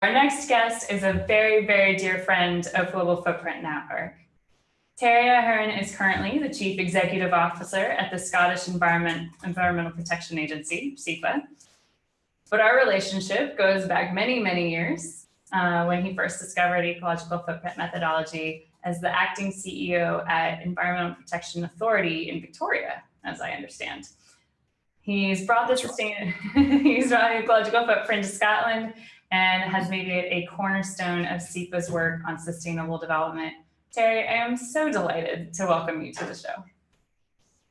Our next guest is a very, very dear friend of Global Footprint Network. Terry A'Hearn is currently the Chief Executive Officer at the Scottish Environmental Protection Agency, SEPA. But our relationship goes back many, many years when he first discovered ecological footprint methodology as the acting CEO at Environmental Protection Authority in Victoria, as I understand. He's brought he's brought ecological footprint to Scotland and has made it a cornerstone of SEPA's work on sustainable development. Terry, I am so delighted to welcome you to the show.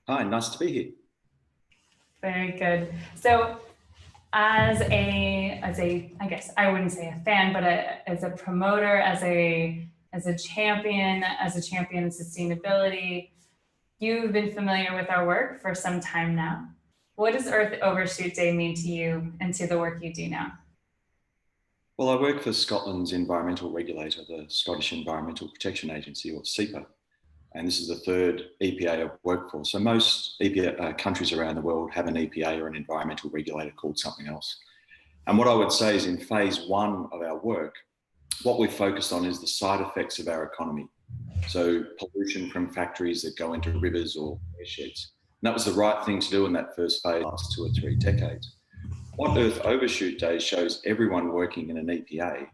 Hi, nice to be here. Very good. So as a I guess I wouldn't say a fan, but as a promoter, as a champion of sustainability, you've been familiar with our work for some time now. What does Earth Overshoot Day mean to you and to the work you do now? Well, I work for Scotland's environmental regulator, the Scottish Environmental Protection Agency, or SEPA, and this is the third EPA I've worked for. So most EPA countries around the world have an EPA or an environmental regulator called something else. And what I would say is in phase one of our work, what we've focused on is the side effects of our economy. So pollution from factories that go into rivers or airsheds. And that was the right thing to do in that first phase, last 2 or 3 decades. What Earth Overshoot Day shows everyone working in an EPA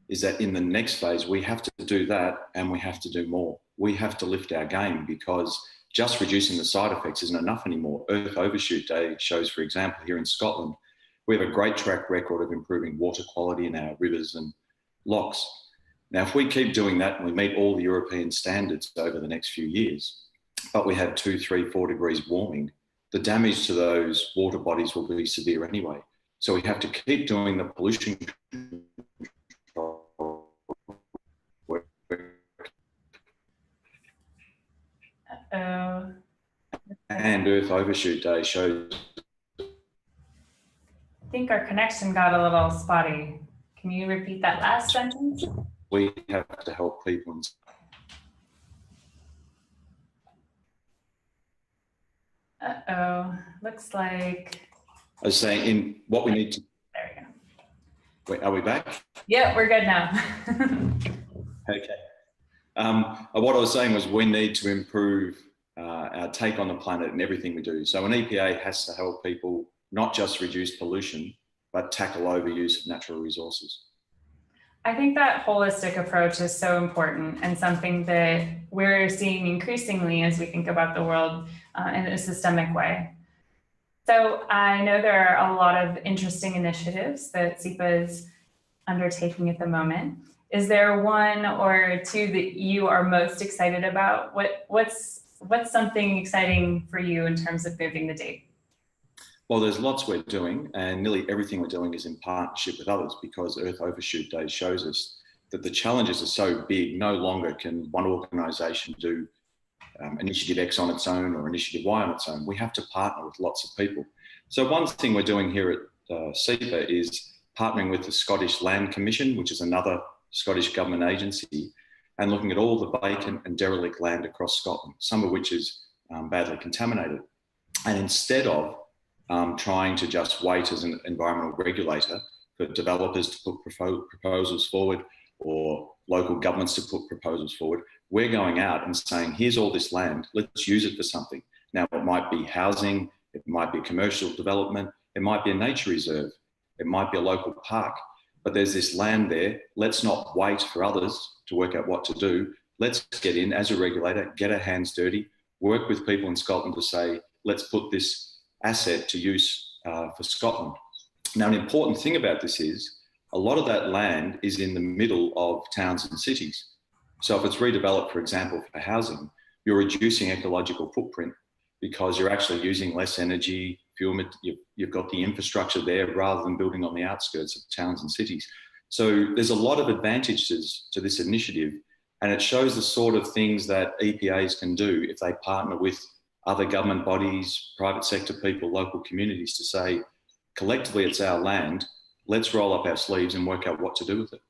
is that in the next phase, we have to do that and we have to do more. We have to lift our game because just reducing the side effects isn't enough anymore. Earth Overshoot Day shows, for example, here in Scotland, we have a great track record of improving water quality in our rivers and lochs. Now, if we keep doing that and we meet all the European standards over the next few years, but we have 2, 3, 4 degrees warming, the damage to those water bodies will be severe anyway. So we have to keep doing the pollution control work. And Earth Overshoot Day shows. I think our connection got a little spotty. Can you repeat that last sentence? We have to help people. Uh-oh, looks like... I was saying in what we need to... There we go. Wait, are we back? Yeah, we're good now. Okay. What I was saying was we need to improve our take on the planet and everything we do. So an EPA has to help people not just reduce pollution, but tackle overuse of natural resources. I think that holistic approach is so important and something that we're seeing increasingly as we think about the world in a systemic way. So I know there are a lot of interesting initiatives that SEPA is undertaking at the moment. Is there one or two that you are most excited about? What's something exciting for you in terms of moving the date? Well, there's lots we're doing, and nearly everything we're doing is in partnership with others because Earth Overshoot Day shows us that the challenges are so big, no longer can one organisation do initiative X on its own or initiative Y on its own. We have to partner with lots of people. So one thing we're doing here at SEPA is partnering with the Scottish Land Commission, which is another Scottish government agency, and looking at all the vacant and derelict land across Scotland, some of which is badly contaminated. And instead of trying to just wait as an environmental regulator for developers to put proposals forward or local governments to put proposals forward, we're going out and saying, here's all this land, let's use it for something. Now, it might be housing, it might be commercial development, it might be a nature reserve, it might be a local park, but there's this land there. Let's not wait for others to work out what to do. Let's get in as a regulator, get our hands dirty, work with people in Scotland to say, let's put this asset to use for Scotland. Now, an important thing about this is a lot of that land is in the middle of towns and cities. So if it's redeveloped, for example, for housing, you're reducing ecological footprint because you're actually using less energy, fuel, you've got the infrastructure there rather than building on the outskirts of towns and cities. So there's a lot of advantages to this initiative, and it shows the sort of things that EPAs can do if they partner with other government bodies, private sector people, local communities to say, collectively, it's our land, let's roll up our sleeves and work out what to do with it.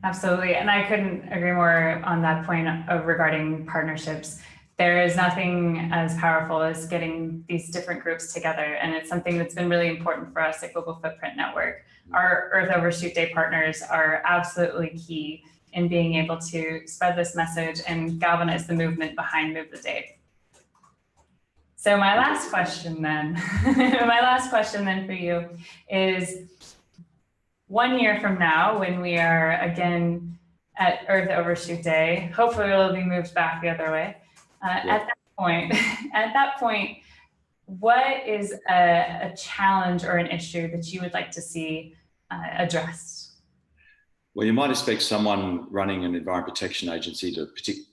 Absolutely, and I couldn't agree more on that point of regarding partnerships. there is nothing as powerful as getting these different groups together. And it's something that's been really important for us at Global Footprint Network. Our Earth Overshoot Day partners are absolutely key in being able to spread this message and galvanize the movement behind Move the Day. So my last question then, for you is, 1 year from now, when we are again at Earth Overshoot Day, hopefully it'll be moved back the other way. At that point, what is a challenge or an issue that you would like to see addressed? Well, you might expect someone running an environment protection agency to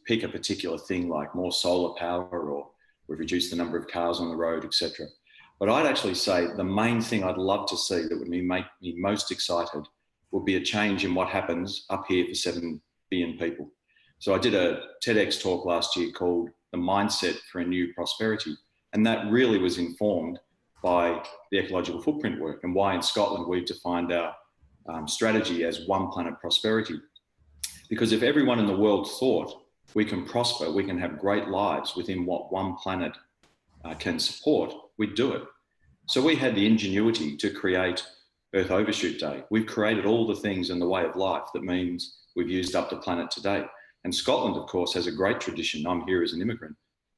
pick a particular thing like more solar power, or we've reduced the number of cars on the road, etc. But I'd actually say the main thing I'd love to see that would make me most excited would be a change in what happens up here for 7 billion people. So I did a TEDx talk last year called The Mindset for a New Prosperity. And that really was informed by the ecological footprint work and why in Scotland we've defined our strategy as one planet prosperity. Because if everyone in the world thought we can prosper, we can have great lives within what one planet can support, we'd do it. So we had the ingenuity to create Earth Overshoot Day. We've created all the things in the way of life that means we've used up the planet today. And Scotland, of course, has a great tradition. I'm here as an immigrant,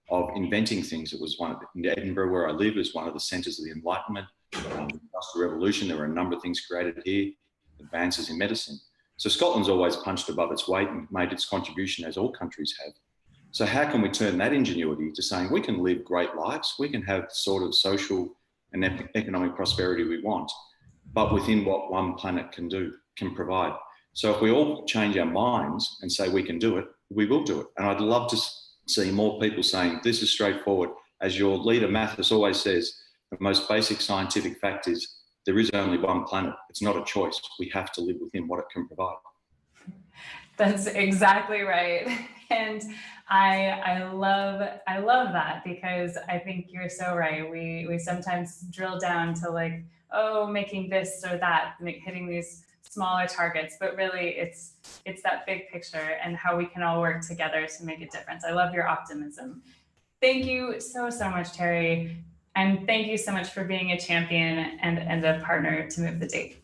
of inventing things. It was in Edinburgh, where I live, is one of the centres of the Enlightenment, the Industrial Revolution. There were a number of things created here, advances in medicine. So Scotland's always punched above its weight and made its contribution, as all countries have. So how can we turn that ingenuity to saying we can live great lives, we can have the sort of social and economic prosperity we want, but within what one planet can provide. So if we all change our minds and say we can do it, we will do it. And I'd love to see more people saying this is straightforward. As your leader Mathis always says, the most basic scientific fact is there is only one planet. It's not a choice. We have to live within what it can provide. That's exactly right. And I love that, because I think you're so right. We sometimes drill down to like, oh, making this or that, hitting these smaller targets, but really it's that big picture and how we can all work together to make a difference. I love your optimism. Thank you so much, Terry. And thank you so much for being a champion and a partner to Move the Date.